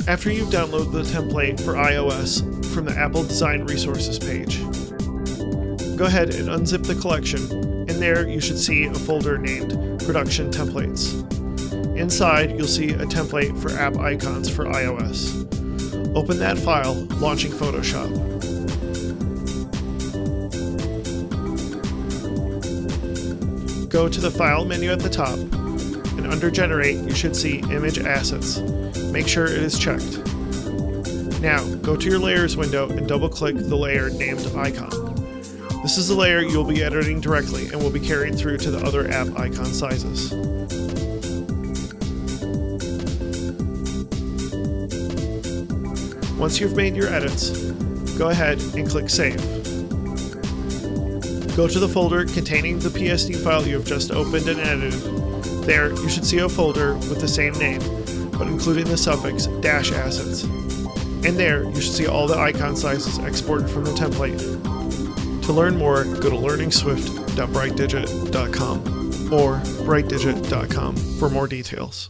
After you've downloaded the template for iOS from the Apple Design Resources page, go ahead and unzip the collection. In there, you should see a folder named Production Templates. Inside, you'll see a template for app icons for iOS. Open that file, launching Photoshop. Go to the File menu at the top, and under Generate, you should see Image Assets. Make sure it is checked. Now, go to your Layers window and double-click the layer named Icon. This is the layer you'll be editing directly and will be carried through to the other app icon sizes. Once you've made your edits, go ahead and click Save. Go to the folder containing the PSD file you have just opened and edited. There, you should see a folder with the same name, but including the suffix -assets. And there, you should see all the icon sizes exported from the template. To learn more, go to learningswift.brightdigit.com or brightdigit.com for more details.